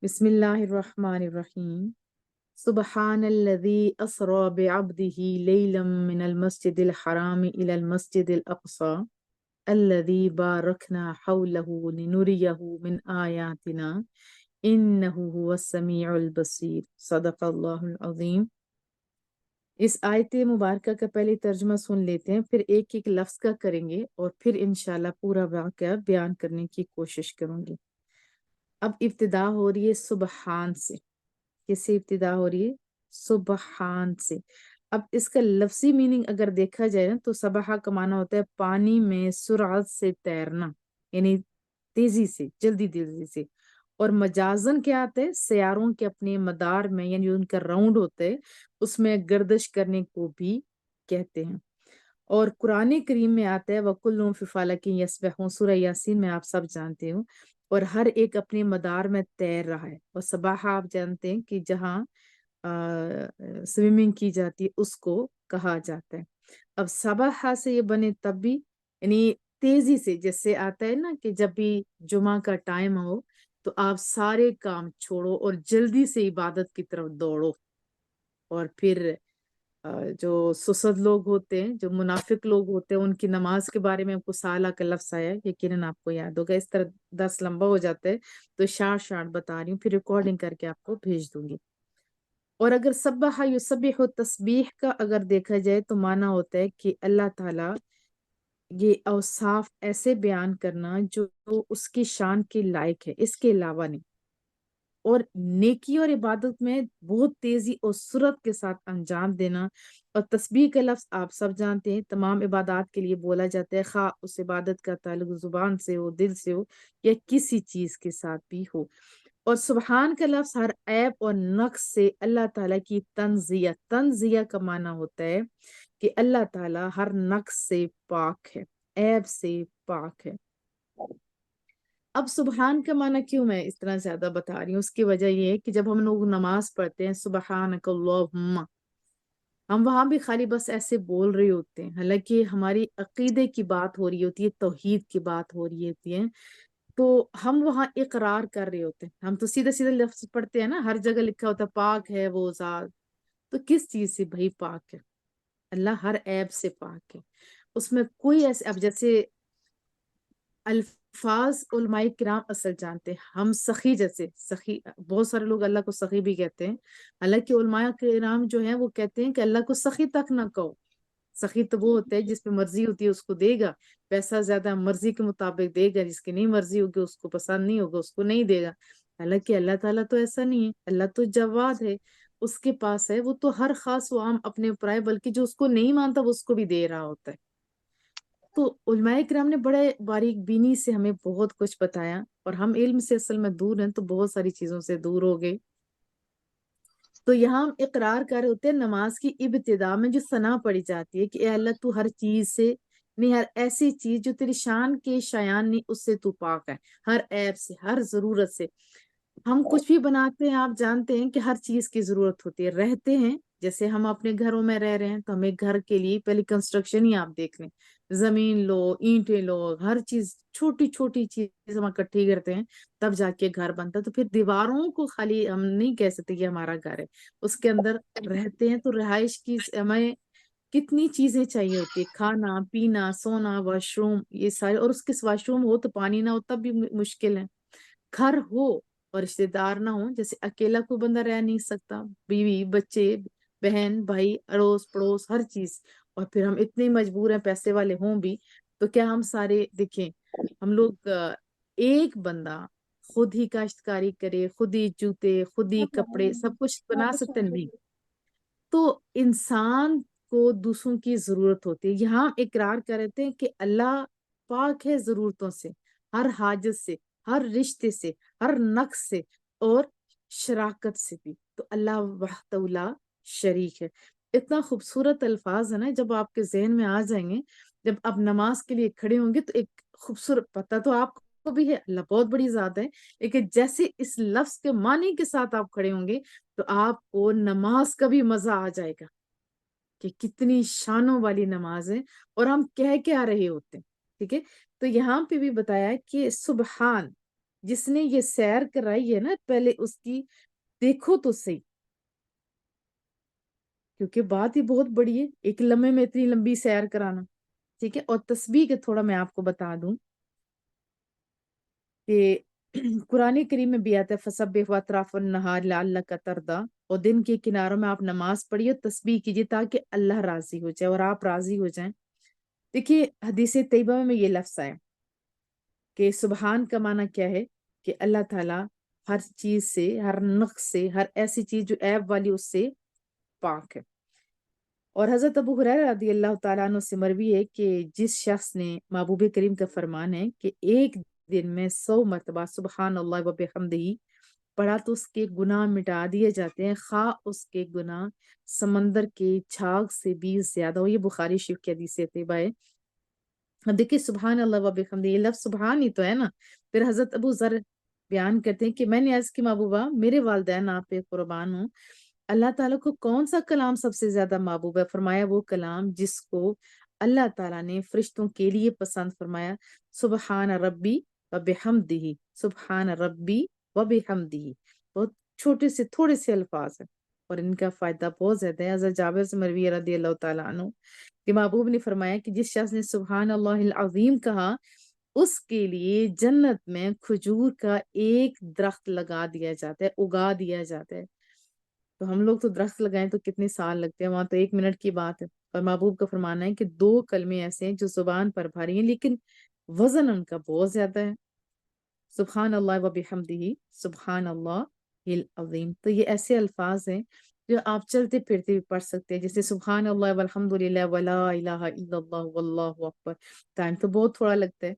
बिस्मिल्लाहिर्रहमानिर्रहीम। सुब्हानल्लज़ी अस्रा बिअब्दिही लैलम मिनल मस्जिदिल हराम इलल मस्जिदिल अक़सा अल्लज़ी बारकना हौलहु लिनुरियहु मिन आयातिना इन्नहु हुवस समीउल बसीर। सदक़ल्लाहुल अज़ीम। इस आयत मुबारका का पहले तर्जुमा सुन लेते हैं, फिर एक एक लफ्ज का करेंगे और फिर इंशाल्लाह पूरा वाक़या बयान करने की कोशिश करूंगी। अब इब्तिदा हो रही है सुबहान से। किससे इब्तिदा हो रही है? सुबहान से। अब इसका लफ्जी मीनिंग अगर देखा जाए ना, तो सबहा का माना होता है पानी में सुरात से तैरना, यानी तेजी से, जल्दी तेजी से। और मजाजन क्या आता है? सयारों के अपने मदार में, यानी उनका राउंड होता है, उसमें गर्दिश करने को भी कहते हैं। और कुरान करीम में आता है वकुल्लुहुम फी फलकिन यस्बहून, सूरह यासीन में आप सब जानते हो। और हर एक अपने मदार में तैर रहा है। और सबाहा आप जानते हैं कि जहाँ स्विमिंग की जाती है उसको कहा जाता है। अब सबाहा से ये बने तब भी, यानी तेजी से, जैसे आता है ना कि जब भी जुमा का टाइम हो तो आप सारे काम छोड़ो और जल्दी से इबादत की तरफ दौड़ो। और फिर जो सुसद लोग होते हैं, जो मुनाफिक लोग होते हैं, उनकी नमाज के बारे में आपको साला का लफ्ज आया है, यकीनन आपको याद होगा। इस तरह दस लंबा हो जाता है तो शार्ट शार्ट बता रही हूँ, फिर रिकॉर्डिंग करके आपको भेज दूंगी। और अगर सब्बाहा युसब्बिहु तस्बीह का अगर देखा जाए तो माना होता है कि अल्लाह ताला ये औसाफ ऐसे बयान करना जो उसकी शान के लायक है, इसके अलावा नहीं। और नेकी और इबादत में बहुत तेजी और सुरत के साथ अंजाम देना। और तस्बीह का लफ्ज आप सब जानते हैं, तमाम इबादत के लिए बोला जाता है, खा उस इबादत का ताल्लुक जुबान से हो, दिल से हो, या किसी चीज के साथ भी हो। और सुबहान का लफ्ज हर ऐब और नक्स से अल्लाह ताला की तंजिया, तंजिया का माना होता है कि अल्लाह ताला हर नक्स से पाक है, ऐब से पाक है। अब सुबहान का माना क्यों मैं इस तरह ज्यादा बता रही हूँ, उसकी वजह ये है कि जब हम लोग नमाज पढ़ते हैं सुबहानक अल्लाहुम्मा, हम वहां भी खाली बस ऐसे बोल रहे होते हैं, हालांकि हमारी अकीदे की बात हो रही होती है, तौहीद की बात हो रही होती है। तो हम वहां इकरार कर रहे होते हैं, हम तो सीधे सीधे लफ्ज पढ़ते हैं ना, हर जगह लिखा होता है पाक है वो जात। तो किस चीज से भाई पाक है? अल्लाह हर ऐब से पाक है। उसमें कोई ऐसे, अब जैसे अल्फाज उलमाए किराम असल जानते हैं, हम सखी, जैसे सखी, बहुत सारे लोग अल्लाह को सखी भी कहते हैं। हालांकि उलमाए किराम जो है वो कहते हैं कि अल्लाह को सखी तक ना कहो। सखी तो वो होता है जिस पे मर्जी होती है उसको देगा, पैसा ज्यादा मर्जी के मुताबिक देगा, जिसकी नहीं मर्जी होगी, उसको पसंद नहीं होगा, उसको नहीं देगा। हालांकि अल्लाह ताला तो ऐसा नहीं है, अल्लाह तो जवाद है, उसके पास है, वो तो हर खास व आम अपने ऊपर है, बल्कि जो उसको नहीं मानता वो उसको भी दे रहा होता है। तो उलमाए किराम ने बड़े बारीक बीनी से हमें बहुत कुछ बताया, और हम इल्म से असल में दूर हैं तो बहुत सारी चीजों से दूर हो गए। तो यहाँ हम इकरार कर रहे होते हैं, नमाज की इब्तिदा में जो सना पड़ी जाती है कि ए अल्लाह तू हर चीज से, नहीं, हर ऐसी चीज जो तेरी शान के शायान नहीं, उससे तू पाक है, हर ऐब से, हर जरूरत से। हम कुछ भी बनाते हैं, आप जानते हैं कि हर चीज की जरूरत होती है, रहते हैं, जैसे हम अपने घरों में रह रहे हैं तो हमें घर के लिए पहले कंस्ट्रक्शन ही आप देख लें, जमीन लो, ईंटें लो, हर चीज, छोटी छोटी चीज हम इकट्ठी करते हैं, तब जाके घर बनता है। तो फिर दीवारों को खाली हम नहीं कह सकते कि हमारा घर है, उसके अंदर रहते हैं। तो रिहाइश की हमें कितनी चीजें चाहिए होती है, खाना पीना सोना वॉशरूम, ये सारे। और उसके वॉशरूम हो तो पानी ना हो तब भी मुश्किल है। घर हो और रिश्तेदार ना हो, जैसे अकेला कोई बंदा रह नहीं सकता, बीवी बच्चे बहन भाई अड़ोस पड़ोस हर चीज। और फिर हम इतने मजबूर हैं, पैसे वाले हों भी तो क्या हम सारे देखें, हम लोग एक बंदा खुद ही काश्तकारी करे, खुद ही जूते, खुद ही कपड़े, सब कुछ बना सकते नहीं। तो इंसान को दूसरों की जरूरत होती है। यहाँ हम इकरार कर रहे थे कि अल्लाह पाक है जरूरतों से, हर हाजत से, हर रिश्ते से, हर नक्स से, और शराकत से भी। तो अल्लाह वहदहू शरीक है। इतना खूबसूरत अल्फाज है ना, जब आपके जहन में आ जाएंगे, जब आप नमाज के लिए खड़े होंगे तो एक खूबसूरत, पता तो आपको भी है अल्लाह बहुत बड़ी जात है, लेकिन जैसे इस लफ्ज के मानी के साथ आप खड़े होंगे तो आपको नमाज का भी मजा आ जाएगा कि कितनी शानों वाली नमाज है, और हम कह के आ रहे होते हैं। ठीक है। तो यहाँ पे भी बताया कि सुबहान, جس نے یہ سیر کرائی ہے نا پہلے اس کی دیکھو تو صحیح، کیونکہ بات ہی بہت بڑی ہے ایک لمحے میں اتنی لمبی سیر کرانا. ٹھیک ہے. اور تسبیح کے تھوڑا میں آپ کو بتا دوں کہ قرآن کریم میں بھی آتا ہے فسبح واطراف النہار لعلک ترضی، اور دن کے کناروں میں آپ نماز پڑھیے تسبیح کیجیے تاکہ اللہ راضی ہو جائے اور آپ راضی ہو جائیں. دیکھیے حدیث طیبہ میں یہ لفظ ہے کہ سبحان کا معنی کیا ہے کہ اللہ تعالیٰ ہر چیز سے، ہر نقص سے، ہر ایسی چیز جو عیب والی اس سے پاک ہے. اور حضرت ابو ہریرہ رضی اللہ تعالیٰ عنہ سے مروی ہے کہ جس شخص نے، محبوب کریم کا فرمان ہے کہ ایک دن میں 100 مرتبہ سبحان اللہ و بحمدہ پڑھا تو اس کے گناہ مٹا دیے جاتے ہیں، خواہ اس کے گناہ سمندر کے جھاگ سے بھی زیادہ ہو. یہ بخاری شریف کی حدیث طیبہ ہے. اب دیکھیے سبحان اللہ و بحمدہ یہ لفظ سبحان ہی تو ہے نا. پھر حضرت ابو ذر بیان کرتے ہیں کہ میں نے عرض کی محبوبہ میرے والدین آپ پہ قربان ہوں، اللہ تعالیٰ کو کون سا کلام سب سے زیادہ محبوب ہے؟ فرمایا وہ کلام جس کو اللہ تعالیٰ نے فرشتوں کے لیے پسند فرمایا، سبحان ربی و بحمدہ، سبحان ربی و بحمدہ. بہت چھوٹے سے تھوڑے سے الفاظ ہیں اور ان کا فائدہ بہت زیادہ ہے. حضرت جابر سے مروی ہے رضی اللہ تعالیٰ عنہ کہ محبوب نے فرمایا کہ جس شخص نے سبحان اللہ العظیم کہا اس کے لیے جنت میں کھجور کا ایک درخت لگا دیا جاتا ہے، اگا دیا جاتا ہے. تو ہم لوگ تو درخت لگائیں تو کتنے سال لگتے ہیں، وہاں تو 1 منٹ کی بات ہے. اور محبوب کا فرمانا ہے کہ 2 کلمے ایسے ہیں جو زبان پر بھاری ہیں لیکن وزن ان کا بہت زیادہ ہے، سبحان اللہ و بحمدہ، سبحان اللہ العظیم. تو یہ ایسے الفاظ ہیں جو آپ چلتے پھرتے بھی پڑھ سکتے ہیں، جیسے سبحان اللہ والحمد للہ ولا الہ الا اللہ واللہ اکبر. ٹائم تو بہت تھوڑا لگتا ہے.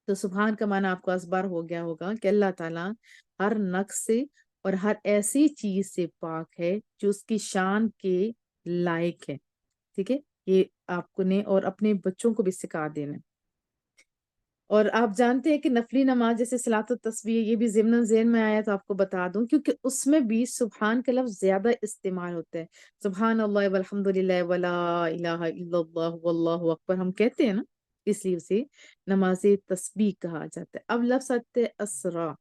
تو سبحان کا معنی آپ کو اسبار ہو گیا ہوگا کہ اللہ تعالیٰ ہر نقص سے اور ہر ایسی چیز سے پاک ہے جو اس کی شان کے لائق ہے. ٹھیک ہے. یہ آپ کو نے اور اپنے بچوں کو بھی سکھا دینا. اور آپ جانتے ہیں کہ نفلی نماز جیسے صلاۃ التسبیح یہ بھی ضمن ذہن میں آیا تو آپ کو بتا دوں کیونکہ اس میں بھی سبحان کا لفظ زیادہ استعمال ہوتا ہے. سبحان اللہ والحمد للہ ولا الہ الا اللہ واللہ اکبر ہم کہتے ہیں نا، اس لیے اسے نماز تسبیح کہا جاتا ہے. اب لفظ آتے ہے اسرا.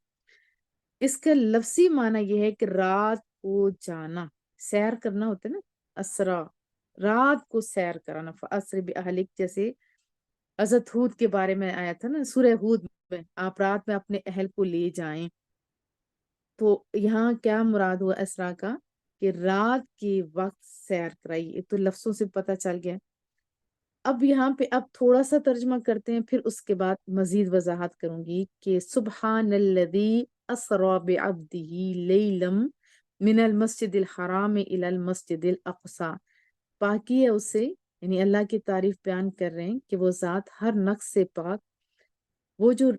اس کا لفظی معنی یہ ہے کہ رات کو جانا، سیر کرنا ہوتا ہے نا. اسرا رات کو سیر کرانا. فاسر باہلک جیسے حضرت ہود کے بارے میں آیا تھا نا سورہ ہود میں، آپ رات میں اپنے اہل کو لے جائیں. تو یہاں کیا مراد ہوا اسرا کا کہ رات کے وقت سیر کرائی. یہ تو لفظوں سے پتہ چل گیا. اب یہاں پہ اب تھوڑا سا ترجمہ کرتے ہیں پھر اس کے بعد مزید وضاحت کروں گی کہ سبحان الذی اسرا بعبدہ لیلا من المسجد الحرام الى المسجد الاقصی. پاکی ہے اسے، یعنی اللہ کی تعریف بیان کر رہے ہیں کہ وہ ذات ہر نقص سے پاک، وہ جو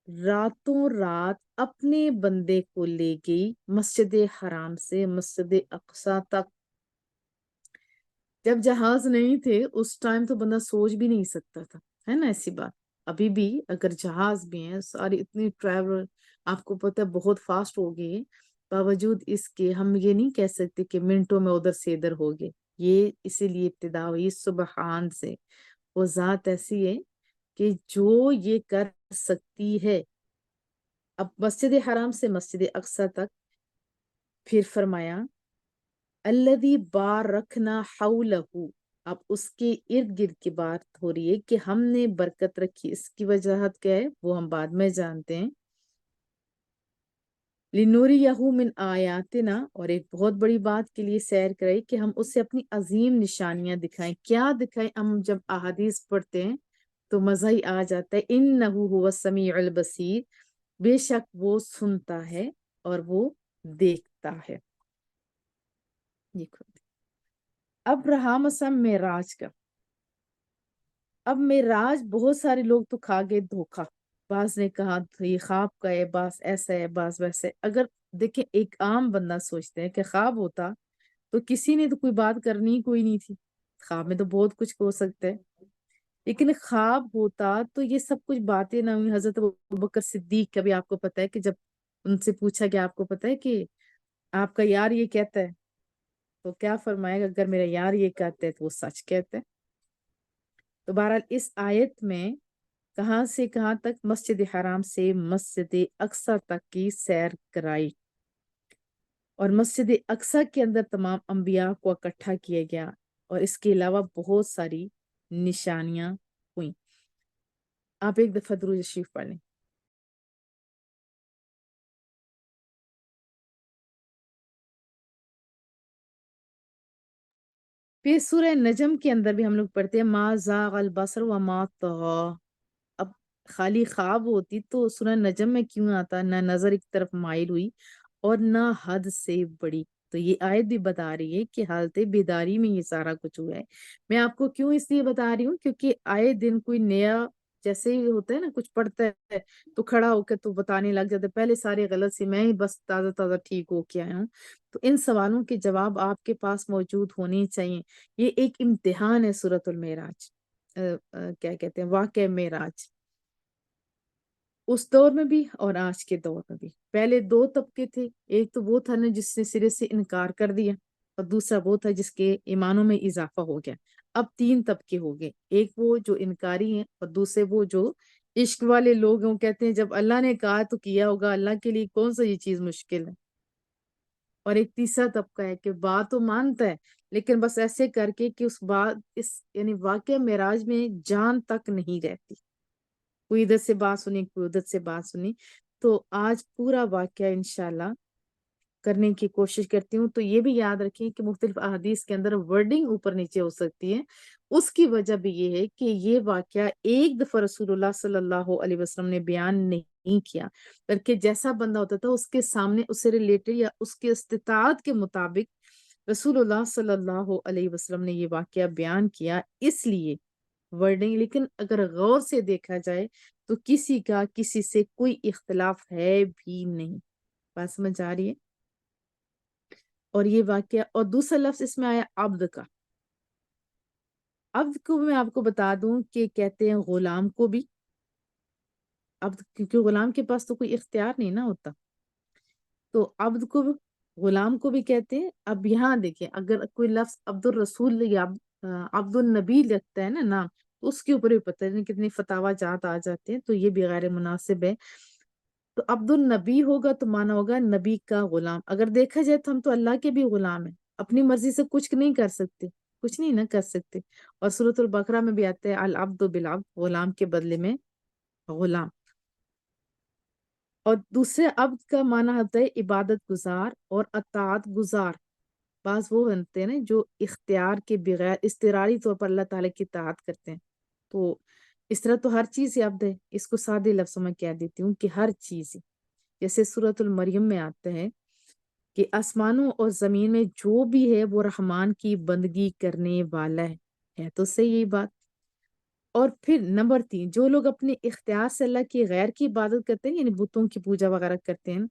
راتوں رات اپنے بندے کو لے گئی مسجد حرام سے مسجد اقصی تک. جب جہاز نہیں تھے اس ٹائم تو بندہ سوچ بھی نہیں سکتا تھا، ہے نا ایسی بات. ابھی بھی اگر جہاز بھی ہیں ساری اتنی ٹریول آپ کو پتہ ہے بہت فاسٹ ہو گئی ہے، باوجود اس کے ہم یہ نہیں کہہ سکتے کہ منٹوں میں ادھر سے ادھر ہو گئے. یہ اسی لیے ابتدا ہوئی سبحان سے. وہ ذات ایسی ہے کہ جو یہ کر سکتی ہے. اب مسجد حرام سے مسجد اقصی تک پھر فرمایا الذی بارکنا حولہ. اب اس کے ارد گرد کی بات ہو رہی ہے کہ ہم نے برکت رکھی. اس کی وجاہت کیا ہے وہ ہم بعد میں جانتے ہیں. لنوریہ من آیاتنا، اور ایک بہت بڑی بات کے لیے سیر کرائی کہ ہم اسے اپنی عظیم نشانیاں دکھائیں. کیا دکھائیں؟ ہم جب احادیث پڑھتے ہیں تو مزہ ہی آ جاتا ہے. انہ هو السمیع البصیر، بے شک وہ سنتا ہے اور وہ دیکھتا ہے. اب رہا مسئلہ معراج کا. اب معراج بہت سارے لوگ تو کھا گئے دھوکا. بعض نے کہا یہ خواب کا ہے، بعض ایسا ہے، بعض ویسے. اگر دیکھیں ایک عام بندہ سوچتے ہیں کہ خواب ہوتا تو کسی نے تو کوئی بات کرنی کوئی نہیں تھی. خواب میں تو بہت کچھ ہو سکتا ہے، لیکن خواب ہوتا تو یہ سب کچھ باتیں نہ ہوئی. حضرت ابوبکر صدیق کا بھی آپ کو پتہ ہے کہ جب ان سے پوچھا کہ آپ کو پتہ ہے کہ آپ کا یار یہ کہتا ہے تو کیا فرمائے گا؟ اگر میرا یار یہ کہتا ہے تو وہ سچ کہتا ہے. تو بہرحال اس آیت میں کہاں سے کہاں تک؟ مسجد حرام سے مسجد اقصی تک کی سیر کرائی، اور مسجد اقصی کے اندر تمام انبیاء کو اکٹھا کیا گیا، اور اس کے علاوہ بہت ساری نشانیاں ہوئیں۔ آپ ایک دفعہ درود شریف پڑھ لیں۔ پھر سورہ نجم کے اندر بھی ہم لوگ پڑھتے ہیں ما زاغ البصر وما طغى۔ اب خالی خواب ہوتی تو سورہ نجم میں کیوں آتا؟ نہ نظر ایک طرف مائل ہوئی اور نہ حد سے بڑی۔ تو یہ آیت بھی بتا رہی ہے کہ حالت بیداری میں یہ سارا کچھ ہوا ہے۔ میں آپ کو کیوں اس لیے بتا رہی ہوں، کیونکہ آئے دن کوئی نیا جیسے ہی ہوتا ہے نا، کچھ پڑھتا ہے تو کھڑا ہو کے تو بتانے لگ جاتے پہلے سارے غلط سے، میں ہی بس تازہ تازہ ٹھیک ہو کے آیا ہوں۔ تو ان سوالوں کے جواب آپ کے پاس موجود ہونے چاہیے۔ یہ ایک امتحان ہے سورۃ المعراج، کیا کہتے ہیں، واقعہ معراج، اس دور میں بھی اور آج کے دور میں بھی۔ پہلے دو طبقے تھے، ایک تو وہ تھا نا جس نے سرے سے انکار کر دیا، اور دوسرا وہ تھا جس کے ایمانوں میں اضافہ ہو گیا۔ اب تین طبقے ہو گئے، ایک وہ جو انکاری ہیں، اور دوسرے وہ جو عشق والے لوگ ہیں، وہ کہتے ہیں جب اللہ نے کہا تو کیا ہوگا، اللہ کے لیے کون سا یہ چیز مشکل ہے۔ اور ایک تیسرا طبقہ ہے کہ بات تو مانتا ہے لیکن بس ایسے کر کے کہ اس بات اس یعنی واقعہ معراج میں جان تک نہیں رہتی، کوئی ادھر سے بات سنی کوئی ادھر سے بات سنی۔ تو آج پورا واقعہ انشاءاللہ کرنے کی کوشش کرتی ہوں۔ تو یہ بھی یاد رکھیں کہ مختلف احادیث کے اندر ورڈنگ اوپر نیچے ہو سکتی ہے، اس کی وجہ بھی یہ ہے کہ یہ واقعہ ایک دفعہ رسول اللہ صلی اللہ علیہ وسلم نے بیان نہیں کیا، بلکہ جیسا بندہ ہوتا تھا اس کے سامنے اس سے ریلیٹڈ یا اس کے استطاعت کے مطابق رسول اللہ صلی اللہ علیہ وسلم نے یہ واقعہ بیان کیا، اس لیے ورڈنگ۔ لیکن اگر غور سے دیکھا جائے تو کسی کا کسی سے کوئی اختلاف ہے بھی نہیں۔ بات سمجھ آ رہی ہے؟ اور یہ واقعہ، اور دوسرا لفظ اس میں آیا عبد کا۔ عبد کو میں آپ کو بتا دوں کہ کہتے ہیں غلام کو بھی عبد، کیونکہ غلام کے پاس تو کوئی اختیار نہیں نا ہوتا، تو عبد کو غلام کو بھی کہتے ہیں۔ اب یہاں دیکھیں اگر کوئی لفظ عبد الرسول یا عبد النبی لگتا ہے نا نام، تو اس کے اوپر بھی پتہ نہیں کتنی فتاوا جات آ جاتے ہیں، تو یہ بھی غیر مناسب ہے۔ تو عبد النبی ہوگا تو مانا ہوگا نبی کا غلام۔ اگر دیکھا جائے تو ہم تو اللہ کے بھی غلام ہیں، اپنی مرضی سے کچھ نہیں کر سکتے، کچھ نہیں نہ کر سکتے۔ اور سورۃ البقرہ میں بھی آتا ہے العبد بالعبد، غلام کے بدلے میں غلام۔ اور دوسرے عبد کا معنی ہوتا ہے عبادت گزار اور اطاعت گزار۔ بعض وہ بنتے ہیں نا جو اختیار کے بغیر اضطراری طور پر اللہ تعالیٰ کی اطاعت کرتے ہیں، تو اس طرح تو ہر چیز عبد ہے۔ اس کو سادے لفظوں میں کہہ دیتی ہوں کہ ہر چیز، جیسے سورۃ المریم میں آتا ہے کہ آسمانوں اور زمین میں جو بھی ہے وہ رحمان کی بندگی کرنے والا ہے تو صحیح یہی بات۔ اور پھر نمبر 3، جو لوگ اپنے اختیار سے اللہ کی غیر کی عبادت کرتے ہیں، یعنی بتوں کی پوجا وغیرہ کرتے ہیں،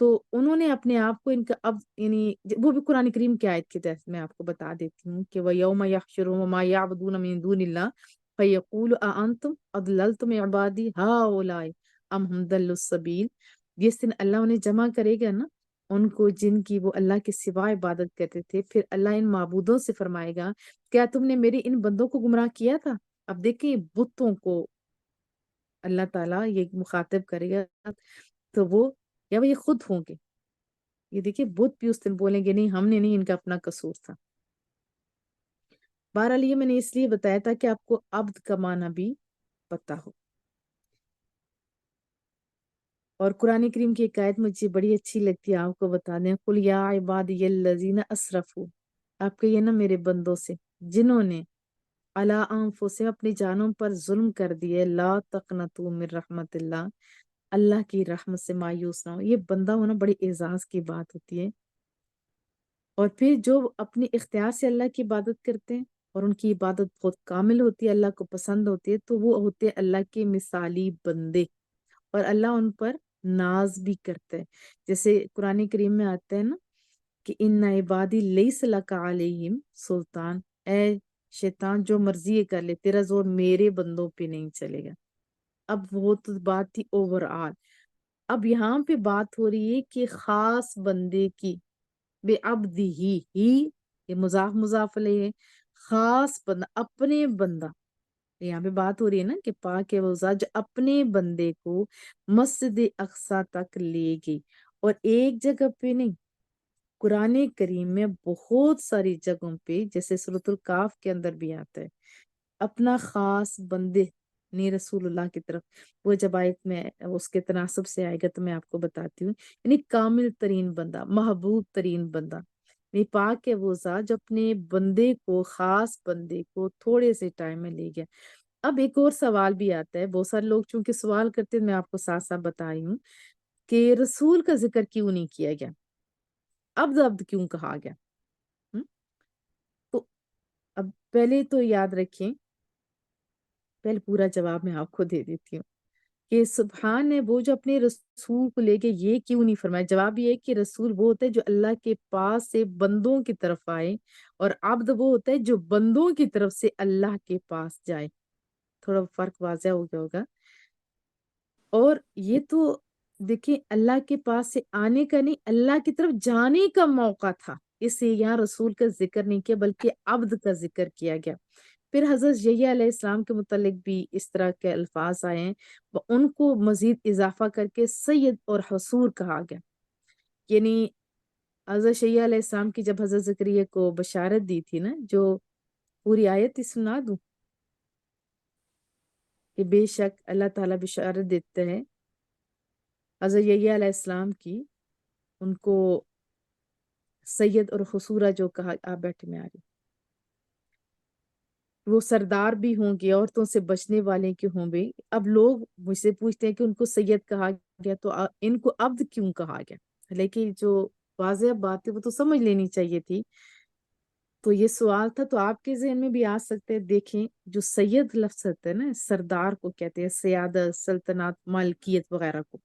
تو انہوں نے اپنے آپ کو ان کا اب یعنی وہ بھی قرآن کریم کی آیت کے تحت میں آپ کو بتا دیتی ہوں کہ وَيَوْمَ يَحْشُرُهُمْ وَمَا يَعْبُدُونَ مِن دُونِ اللَّهِ فَيَقُولُ أَأَنْتُمْ أَضْلَلْتُمْ عِبَادِي هَؤُلَاءِ أَمْ هُمْ ضَلُّوا السَّبِيلَ۔ جس دن اللہ انہیں جمع کرے گا نا، ان کو جن کی وہ اللہ کے سوا عبادت کرتے تھے، پھر اللہ ان معبودوں سے فرمائے گا کیا تم نے میرے ان بندوں کو گمراہ کیا تھا؟ اب دیکھیں بتوں کو اللہ تعالیٰ یہ مخاطب کرے گا تو وہ یا وہ یہ خود ہوں گے، یہ دیکھیے بت بھی اس دن بولیں گے نہیں ہم نے نہیں، ان کا اپنا قصور تھا۔ بہرحال یہ میں نے اس لیے بتایا تھا کہ آپ کو عبد کا معنی بھی پتہ ہو۔ اور قرآن کریم کی ایک آیت مجھے بڑی اچھی لگتی ہے، آپ کو بتا دیں، قُلْ يَا عِبَادِيَ الَّذِينَ أَسْرَفُوا، آپ کہیے نا میرے بندوں سے جنہوں نے عَلَىٰ أَنفُسِهِمْ اپنی جانوں پر ظلم کر دیے، لا تقنطوا من رحمت اللہ، اللہ کی رحمت سے مایوس نہ ہو۔ یہ بندہ ہونا بڑی اعزاز کی بات ہوتی ہے۔ اور پھر جو اپنے اختیار سے اللہ کی عبادت کرتے ہیں اور ان کی عبادت بہت کامل ہوتی ہے، اللہ کو پسند ہوتی ہے، تو وہ ہوتے ہیں اللہ کے مثالی بندے، اور اللہ ان پر ناز بھی کرتا ہے۔ جیسے قرآن کریم میں آتا ہے نا کہ ان عبادی لیس لک علیہم سلطان، اے شیطان جو مرضی کر لے، تیرا زور میرے بندوں پہ نہیں چلے گا۔ اب وہ تو بات تھی اوور آل، اب یہاں پہ بات ہو رہی ہے کہ خاص بندے کی، بے عبدی ہی یہ مضاف مضاف علیہ ہے، خاص بندہ اپنے بندہ، यहाँ पे बात हो रही है ना कि पाक है वो ज़ात जो अपने बंदे को मस्जिद अक्सा तक ले गई। और एक जगह पे नहीं, कुरान करीम में बहुत सारी जगहों पे, जैसे सूरतुल काफ के अंदर भी आता है, अपना खास बंदे ने रसूलुल्लाह की तरफ, वो जब आयत में उसके तनासब से आएगा तो मैं आपको बताती हूँ। यानी कामिल तरीन बंदा, महबूब तरीन बंदा, यानी पाक है वो ज़ात जो अपने बंदे को, खास बंदे को थोड़े से टाइम में ले गया। अब एक और सवाल भी आता है, बहुत सारे लोग चूंकि सवाल करते हैं, मैं आपको साथ साथ बता रही हूँ कि रसूल का जिक्र क्यों नहीं किया गया, अब्द अब्द क्यों कहा गया। हम्म? तो अब पहले तो याद रखें, पहले पूरा जवाब मैं आपको दे देती हूँ कि सुबहान ने वो जो अपने रसूल को लेके ये क्यों नहीं फरमाया। जवाब ये है कि रसूल वो होता है जो अल्लाह के पास से बंदों की तरफ आए, और अब्द वो होता है जो बंदों की तरफ से अल्लाह के पास जाए। थोड़ा फर्क वाज़ह हो गया होगा। और ये तो देखिए, अल्लाह के पास से आने का नहीं, अल्लाह की तरफ जाने का मौका था, इसलिए यहाँ रसूल का जिक्र नहीं किया बल्कि अब्द का जिक्र किया गया। फिर हजरत यहया अलैहिस्सलाम के मुतालिक भी इस तरह के अल्फाज आए हैं, उनको मजीद इजाफा करके सैयद और हसूर कहा गया। यानी हजरत यहया अलैहिस्सलाम की जब हजरत जकरिया को बशारत दी थी ना, जो पूरी आयत ही सुना दूं कि बेशक अल्लाह ताला बशारत देते हैं हजरत यहया अलैहिस्सलाम की, उनको सैयद और हसूरा जो कहा, आप बैठे में आ रही, वो सरदार भी होंगे, औरतों से बचने वाले के होंगे। अब लोग मुझसे पूछते हैं कि उनको सैयद कहा गया तो इनको अब्द क्यों कहा गया। लेकिन जो वाज़ेह बात है वो तो समझ लेनी चाहिए थी। तो ये सवाल था, तो आपके जहन में भी आ सकते हैं। देखें, जो सैयद लफ्ज होता है ना, सरदार को कहते हैं, सियादत, सल्तनत, मालकियत वगैरह को,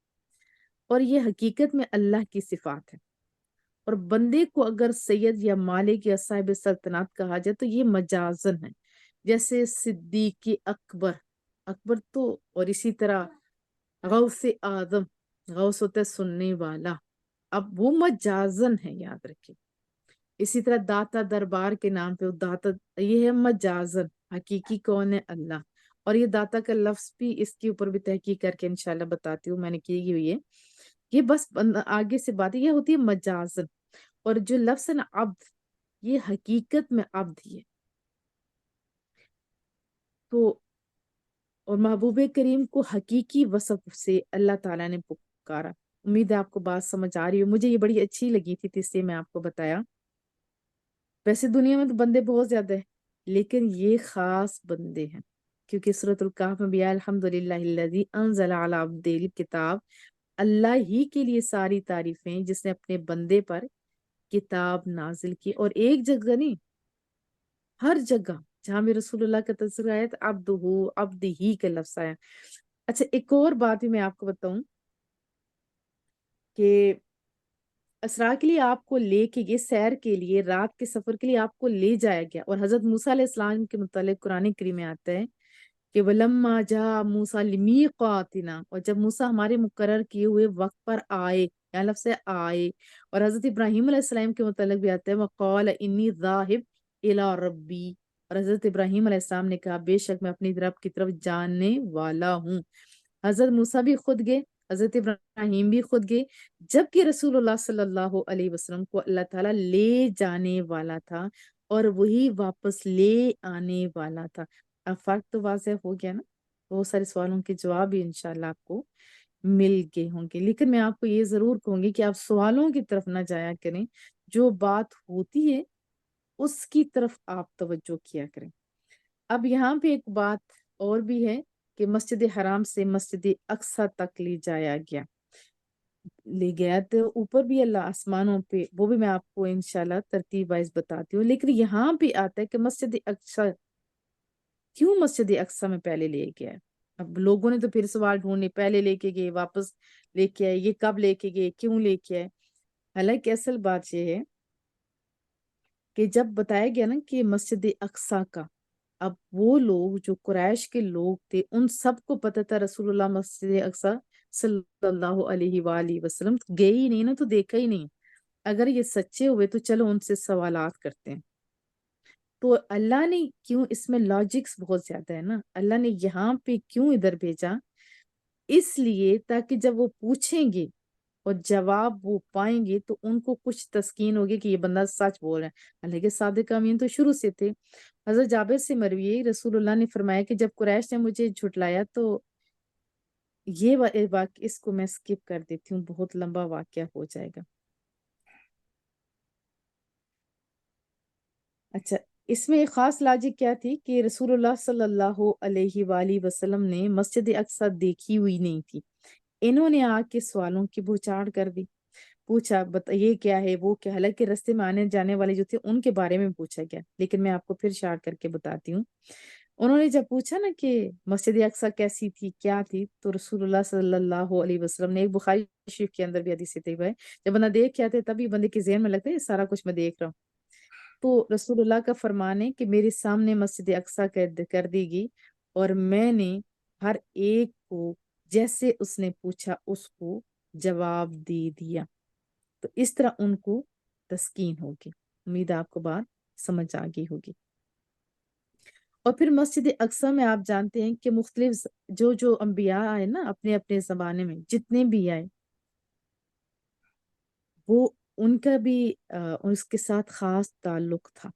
और ये हकीकत में अल्लाह की सिफात है। और बंदे को अगर सैयद या मालिक या साहिब सल्तनत कहा जाए तो ये मजाजन है। जैसे सिद्दीक अकबर, अकबर तो, और इसी तरह गौस आदम, गौस होता है सुनने वाला, अब वो मजाजन है, याद रखिए। इसी तरह दाता दरबार के नाम पे वो दाता, ये है मजाजन। हकीकी कौन है? अल्लाह। और ये दाता का लफ्ज भी, इसके ऊपर भी तहकीक करके इंशाल्लाह बताती हूँ, मैंने की हुई है। ये बस आगे से बात ये होती है मजाजन। और जो लफ्ज है ना अब्द, ये हकीकत में अब्द ही है। तो और महबूब करीम को हकीकी वसफ से अल्लाह ताला ने पुकारा। उम्मीद है आपको बात समझ आ रही हो, मुझे ये बड़ी अच्छी लगी थी तो इसलिए मैं आपको बताया। वैसे दुनिया में तो बंदे बहुत ज्यादा है, लेकिन ये खास बंदे हैं, क्योंकि सूरतुल कहफ में भी आया, अल्हम्दुलिल्लाहिल्लज़ी अंज़ला अला अब्दिल किताब, अल्लाह ही के लिए सारी तारीफें जिसने अपने बंदे पर किताब नाजिल की। और एक जगह नहीं, हर जगह जहां भी रसूलुल्लाह का तज़किरा आया तो अब्दुहु, अब्द ही का लफ्ज आया। अच्छा, एक और बात भी मैं आपको बताऊं कि असरा के लिए आपको लेके गए, सैर के लिए, रात के सफर के लिए आपको ले जाया गया। और हजरत मूसा अलैहिस्सलाम के मुतालिक कुरान करीम में आता है कि वलम्मा जा मूसा लिमीक़ातिना, और जब मूसा हमारे मुकर्रर किए हुए वक्त पर आए, यहाँ लफ्ज़ है आए। और हजरत इब्राहीम अलैहिस्सलाम के मुतालिक भी आता है वक़ाल इन्नी ज़ाहिब इला रब्बी, और हजरत इब्राहीम अलैहिस्सलाम ने कहा बेशक मैं अपनी रब की तरफ जाने वाला हूँ। हजरत मूसा भी खुद गए, हजरत इब्राहिम भी खुद गए, जबकि रसूलुल्लाह सल्लल्लाहु अलैहि वसल्लम को अल्लाह ताला ले जाने वाला था और वही वापस ले आने वाला था। अब फर्क तो वाज़ह हो गया ना। बहुत सारे सवालों के जवाब भी इंशाल्लाह आपको मिल गए होंगे, लेकिन मैं आपको ये जरूर कहूंगी कि आप सवालों की तरफ ना जाया करें, जो बात होती है उसकी तरफ आप तवज्जो किया करें। अब यहाँ पे एक बात और भी है कि मस्जिद हराम से मस्जिद अक्सा तक ले गया तो ऊपर भी अल्लाह आसमानों पे, वो भी मैं आपको इंशाल्लाह तरतीब वाइज बताती हूँ। लेकिन यहाँ पे आता है कि मस्जिद अक्सा क्यों मस्जिद अक्सा में पहले ले गया है। अब लोगों ने तो फिर सवाल ढूंढने, पहले लेके गए, वापस लेके आए, ये कब लेके गए, क्यों लेके आए। हालांकि असल बात ये है कि जब बताया गया ना कि मस्जिद अक्सा का, अब वो लोग जो कुरैश के लोग थे उन सबको पता था रसूलुल्लाह मस्जिद अक्सा सल्लल्लाहु अलैहि वसल्लम गए ही नहीं ना, तो देखा ही नहीं। अगर ये सच्चे हुए तो चलो उनसे सवालात करते हैं। तो अल्लाह ने क्यों, इसमें लॉजिक्स बहुत ज्यादा है ना, अल्लाह ने यहाँ पे क्यों इधर भेजा, इसलिए ताकि जब वो पूछेंगे और जवाब वो पाएंगे तो उनको कुछ तस्कीन होगी कि ये बंदा सच बोल रहा है। हालांकि सादिक अमीन तो शुरू से थे। हजरत जाबिर से मरवी है, रसूलुल्लाह ने फरमाया कि जब कुरैश ने मुझे झुटलाया तो ये वाक्य इसको मैं स्किप कर देती हूँ, बहुत लंबा वाक्य हो जाएगा। अच्छा, इसमें एक खास लॉजिक क्या थी कि रसूलुल्लाह सल्लल्लाहु अलैहि वसल्लम ने मस्जिद अक्सा देखी हुई नहीं थी। इन्होंने आके सवालों की बौछार कर दी, पूछा बताइए क्या है वो क्या, हालांकि रास्ते में आने जाने वाले जो थे उनके बारे में पूछा गया, लेकिन मैं आपको फिर शार्ट करके बताती हूँ। उन्होंने जब पूछा ना कि मस्जिद अक्सा कैसी थी क्या थी, तो रसूलुल्लाह सल्लल्लाहु अलैहि वसल्लम ने, एक बुखारी शरीफ के अंदर भी हदीस है भाई, जब बंदा देख के आते तभी बंदे के ज़हन में लगता है ये सारा कुछ मैं देख रहा हूँ। तो रसूलुल्लाह का फरमान है कि मेरे सामने मस्जिद अक्सा कर देगी और मैंने हर एक को जैसे उसने पूछा उसको जवाब दे दिया, तो इस तरह उनको तस्कीन होगी। उम्मीद है आपको बात समझ आ गई होगी। और फिर मस्जिद अक्सा में आप जानते हैं कि मुख्तलिफ जो जो अंबिया आए ना अपने अपने जमाने में, जितने भी आए, वो उनका भी उसके साथ खास ताल्लुक था।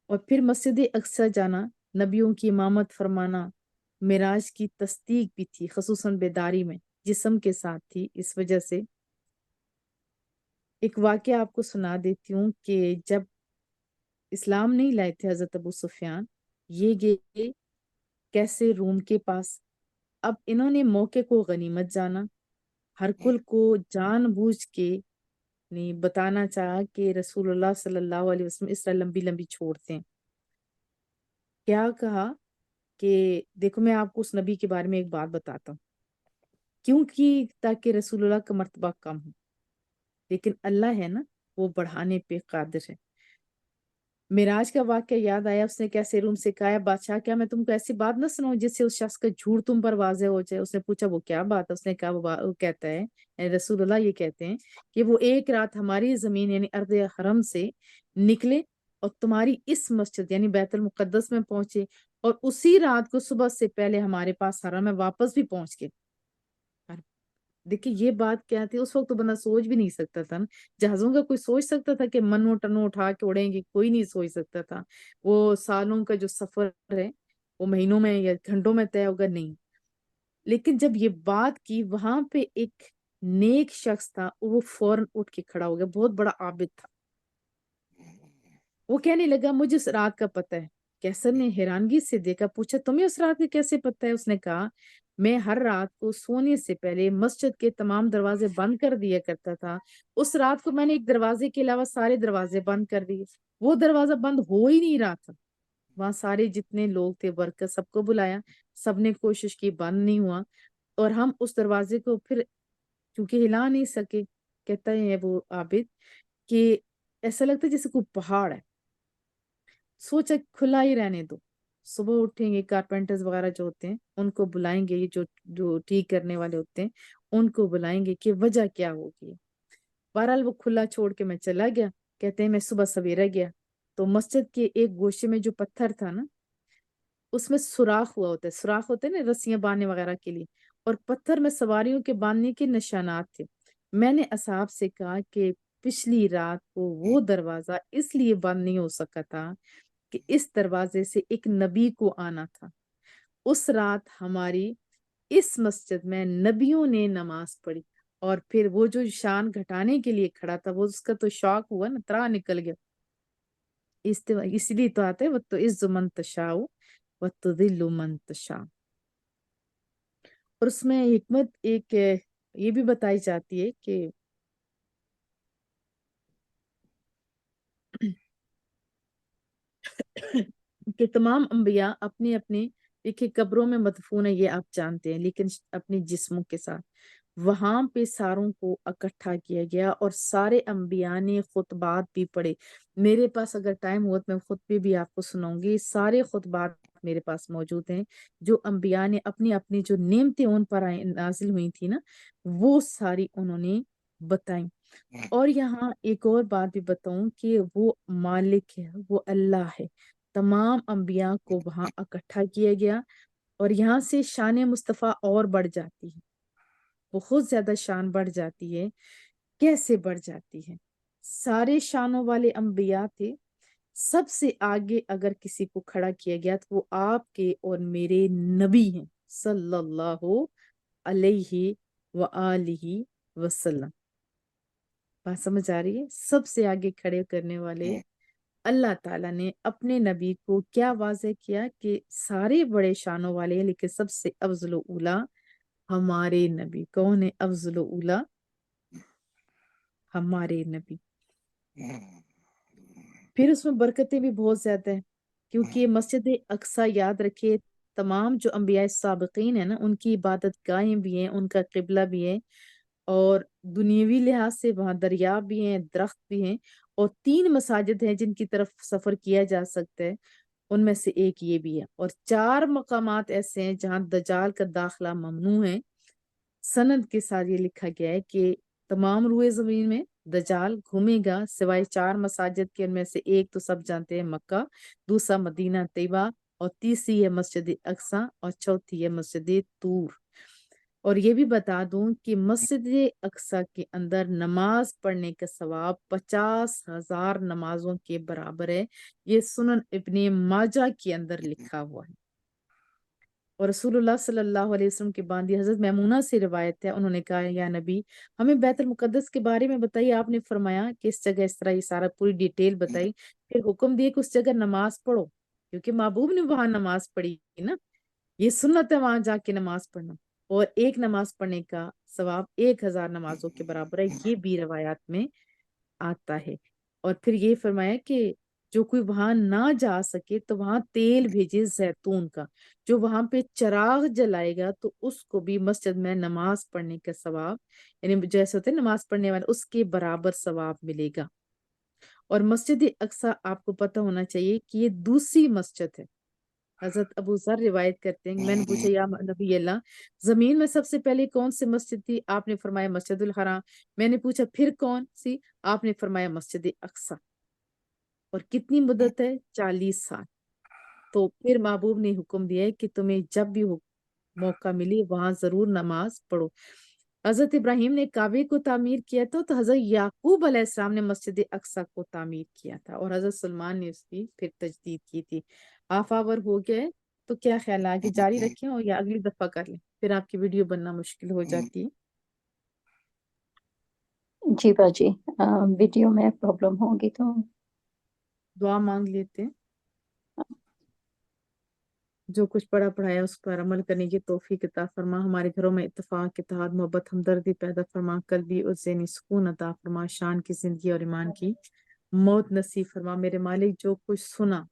और फिर मस्जिद अक्सा जाना, नबियों की इमामत फरमाना, मिराज की तस्दीक भी थी, खसूसन बेदारी में जिस्म के साथ थी। इस वजह से एक वाकया आपको सुना देती हूँ कि जब इस्लाम नहीं लाए थे हजरत अबू सुफियान, ये गए कैसे रूम के पास। अब इन्होंने मौके को गनीमत जाना, हरकुल को जानबूझ के नहीं बताना चाहा कि रसूलुल्लाह सल्लल्लाहु अलैहि वसल्लम इस तरह लंबी लंबी छोड़ते हैं। क्या कहा कि देखो मैं आपको उस नबी के बारे में एक बात बताता हूँ, क्योंकि ताकि रसूलुल्लाह का मर्तबा कम हो, लेकिन अल्लाह है ना, वो बढ़ाने पे कादिर है। मिराज का वाक्य याद आया, उसने कैसे रूम से कहा, बादशाह क्या मैं तुमको ऐसी बात ना सुनाऊं जिससे उस शख्स का झूठ तुम पर वाज़ेह हो जाए। उसने पूछा वो क्या बात है, उसने कहा वो कहता है, रसूलुल्लाह ये कहते हैं कि वो एक रात हमारी जमीन यानी अर्द हरम से निकले और तुम्हारी इस मस्जिद यानी बैतुल मुकद्दस में पहुंचे, और उसी रात को सुबह से पहले हमारे पास हरम में वापस भी पहुंच गए। देखिए ये बात क्या थी, उस वक्त तो बंदा सोच भी नहीं सकता था ना। जहाजों का कोई सोच सकता था कि मनो टनो उठा के उड़ेंगे, कोई नहीं सोच सकता था। वो सालों का जो सफर है वो महीनों में या घंटों में तय होगा, नहीं। लेकिन जब ये बात की, वहां पे एक नेक शख्स था, वो फौरन उठ के खड़ा हो गया, बहुत बड़ा आबिद था। वो कहने लगा मुझे उस रात का पता है। कैसर ने हैरानगी से देखा, पूछा तुम्हें उस रात का कैसे पता है। उसने कहा मैं हर रात को सोने से पहले मस्जिद के तमाम दरवाजे बंद कर दिया करता था। उस रात को मैंने एक दरवाजे के अलावा सारे दरवाजे बंद कर दिए, वो दरवाजा बंद हो ही नहीं रहा था। वहां सारे जितने लोग थे वर्कर सबको बुलाया, सबने कोशिश की, बंद नहीं हुआ। और हम उस दरवाजे को फिर क्योंकि हिला नहीं सके, कहता है वो आबिद कि ऐसा लगता है जैसे कोई पहाड़ है। सोचा खुला ही रहने दो, सुबह उठेंगे कारपेंटर्स वगैरह जो होते हैं उनको बुलाएंगे, ये जो जो ठीक करने वाले होते हैं उनको बुलाएंगे कि वजह क्या होगी। बहरहाल वो खुला छोड़ के मैं चला गया। कहते हैं मैं सुबह सवेरा गया तो मस्जिद के एक गोशे में जो पत्थर था ना, उसमें सुराख हुआ होता है, सुराख होते हैं ना रस्सियां बांधने वगैरह के लिए, और पत्थर में सवारियों के बांधने के निशानात थे। मैंने असहाब से कहा कि पिछली रात को वो दरवाजा इसलिए बंद नहीं हो सका था कि इस दरवाजे से एक नबी को आना था। उस रात हमारी इस मस्जिद में नबियों ने नमाज पढ़ी, और फिर वो जो शान घटाने के लिए खड़ा था वो उसका तो शौक हुआ ना, तरा निकल गया। इसलिए तो आते हैं वो तो इज्जु मन तशाउ व तुदिल्लु मन तशा। और उसमें हिकमत एक ये भी बताई जाती है कि कि तमाम अंबिया अपने अपने देखिए कब्रों में मदफून है, ये आप जानते हैं, लेकिन अपने जिस्मों के साथ वहां पे सारों को इकट्ठा किया गया और सारे अंबिया ने खुतबात भी पढ़े। मेरे पास अगर टाइम हुआ तो मैं खुतबे भी आपको सुनाऊंगी, सारे खुतबात मेरे पास मौजूद हैं जो अंबिया ने अपनी अपनी जो नेमतें उन पर नाजिल हुई थी ना, वो सारी उन्होंने बताई। और यहाँ एक और बात भी बताऊं कि वो मालिक है, वो अल्लाह है। तमाम अंबिया को वहां इकट्ठा किया गया, और यहाँ से शान मुस्तफ़ा और बढ़ जाती है, बहुत ज्यादा शान बढ़ जाती है। कैसे बढ़ जाती है? सारे शानों वाले अंबिया थे, सबसे आगे अगर किसी को खड़ा किया गया तो वो आपके और मेरे नबी हैं, सल्लल्लाहु अलैहि व आलिहि वसल्लम। बात समझ आ रही है? सबसे आगे खड़े करने वाले अल्लाह ताला ने अपने नबी को क्या वाज़ेह किया कि सारे बड़े शानों वाले हैं, लेकिन सबसे अफजल उला हमारे नबी। कौन है अफजल उला? हमारे नबी। फिर उसमें बरकतें भी बहुत ज्यादा है, क्योंकि ये मस्जिद अक्सा, याद रखिए, तमाम जो अंबिया साबिकीन है ना, उनकी इबादत गाहें भी हैं, उनका किबला भी है, और दुनियावी लिहाज से वहाँ दरिया भी हैं, दरख्त भी हैं, और 3 मसाजिद हैं जिनकी तरफ सफर किया जा सकता है, उनमें से एक ये भी है। और 4 मकामात ऐसे हैं जहाँ दजाल का दाखला ममनू है। सनद के साथ ये लिखा गया है कि तमाम रुए जमीन में दजाल घूमेगा सिवाय 4 मसाजिद के, उनमें से एक तो सब जानते हैं मक्का, दूसरा मदीना तैयबा, और तीसरी है मस्जिद अक्सा, और चौथी है मस्जिद तूर। और ये भी बता दूं कि मस्जिद अक्सा के अंदर नमाज पढ़ने का सवाब 50,000 नमाजों के बराबर है। ये सुनन इब्ने माजा के अंदर लिखा हुआ है। और रसूलुल्लाह सल्लल्लाहु अलैहि वसल्लम के बांदी हजरत मैमूना से रिवायत है, उन्होंने कहा, या नबी, हमें बैतुल मुकद्दस के बारे में बताइए। आपने फरमाया कि इस जगह इस तरह, ये सारा पूरी डिटेल बताई। फिर हुक्म दिए कि उस जगह नमाज पढ़ो, क्योंकि महबूब ने वहां नमाज पढ़ी ना, ये सुन्नत है वहां जाके नमाज पढ़ना। और एक नमाज पढ़ने का सवाब 1,000 नमाजों के बराबर है, ये भी रवायात में आता है। और फिर ये फरमाया कि जो कोई वहां ना जा सके तो वहां तेल भेजे जैतून का, जो वहां पे चिराग जलाएगा तो उसको भी मस्जिद में नमाज पढ़ने का सवाब, यानी जैसे होते हैं नमाज पढ़ने वाले, उसके बराबर सवाब मिलेगा। और मस्जिद अक्सा आपको पता होना चाहिए कि ये दूसरी मस्जिद है। हजरत अबू जर रिवायत करते हैं, मैंने पूछा, या नबी अल्लाह, जमीन में सबसे पहले कौन सी मस्जिद थी? आपने फरमाया मस्जिदुल हराम। मैंने पूछा फिर कौन सी? आपने फरमाया मस्जिद अक्सा। और कितनी मुद्दत है? 40 साल। तो फिर महबूब ने हुक्म दिया है कि तुम्हें जब भी मौका मिले वहां जरूर नमाज पढ़ो। हजरत इब्राहिम ने काबे को तामीर किया था, तो हजरत याकूब अलैहिस्सलाम ने मस्जिद अक्सा को तामीर किया था, और हजरत सलमान ने उसकी फिर तजदीद की थी। हाफ आवर हो गए, तो क्या ख्याल है, आगे जारी रखें और या अगली दफा कर लें? फिर आपकी वीडियो बनना मुश्किल हो जाती है। जी बाजी, वीडियो में प्रॉब्लम होगी तो दुआ मांग लेते हैं। जो कुछ पढ़ा पढ़ाया उस पर अमल करने की तौफीक अता फरमा। हमारे घरों में इत्तेफाक, इत्तेहाद, मोहब्बत, हमदर्दी पैदा फरमा। कल्बी और ज़हनी सुकून अता फरमा। शान की जिंदगी और ईमान की मौत नसीब फरमा। मेरे मालिक, जो कुछ सुना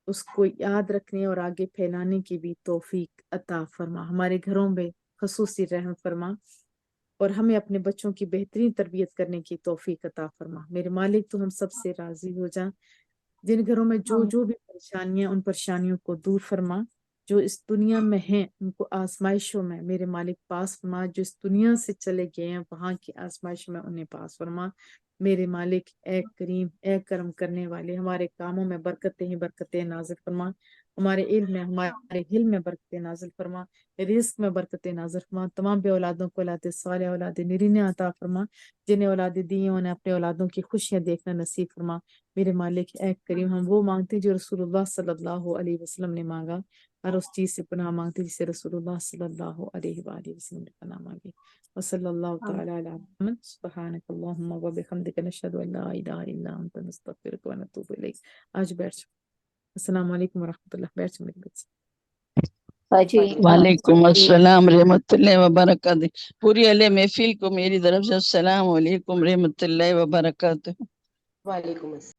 उसको याद रखने और आगे फैलाने की भी तौफीक अता फरमा। हमारे घरों में खसूसी रहम फरमा, और हमें अपने बच्चों की बेहतरीन तरबियत करने की तौफीक अता फरमा। मेरे मालिक, तो हम सबसे राजी हो जा। जिन घरों में जो हम जो भी परेशानियां, उन परेशानियों को दूर फरमा। जो इस दुनिया में हैं उनको आजमाइशों में मेरे मालिक पास फरमा। जो इस दुनिया से चले गए हैं वहां की आजमाइशों में उन्हें पास फरमा। मेरे मालिक, ए करीम, ए करम करने वाले, हमारे कामों में बरकतें ही बरकतें नाजिल फरमा। हमारे इल्म में, हमारे हिल्म में बरकतें नाजिल फरमा। रिस्क में बरकतें नाजिल फरमा। तमाम बे औलादों को औलाद साले, औलाद नरीने अता फरमा। जिन्हें औलाद दी हैं उन्हें अपने औलादों की खुशियां देखना नसीब फरमा। मेरे मालिक, ए करीम, हम वो मांगते हैं जो रसूलुल्लाह सल्लल्लाहु अलैहि वसल्लम ने मांगा। हर उस चीज से पनाह मांगते हैं जिसे रसूलुल्लाह सल्लल्लाहु अलैहि वसल्लम ने पनाह मांगी। वसल्लल्लाहु हम तआला अला मुहम्मद, सुब्हानकल्लाहुम्मा व बिहम्दिका, नशहदु अन ला इलाहा इल्ला अंता, नस्तगफिरुका व नतूबु इलैक। आज बैठ जाओ। अस्सलाम वालेकुम व रहमतुल्लाह। बैठ जाओ मेरे बच्चे। बाजी, वालेकुम अस्सलाम रहमतुल्लाहि व बरकातहू। पूरी अहले महफिल को मेरी तरफ से अस्सलाम वालेकुम रहमतुल्लाहि व बरकातहू। वालेकुम अस्सलाम।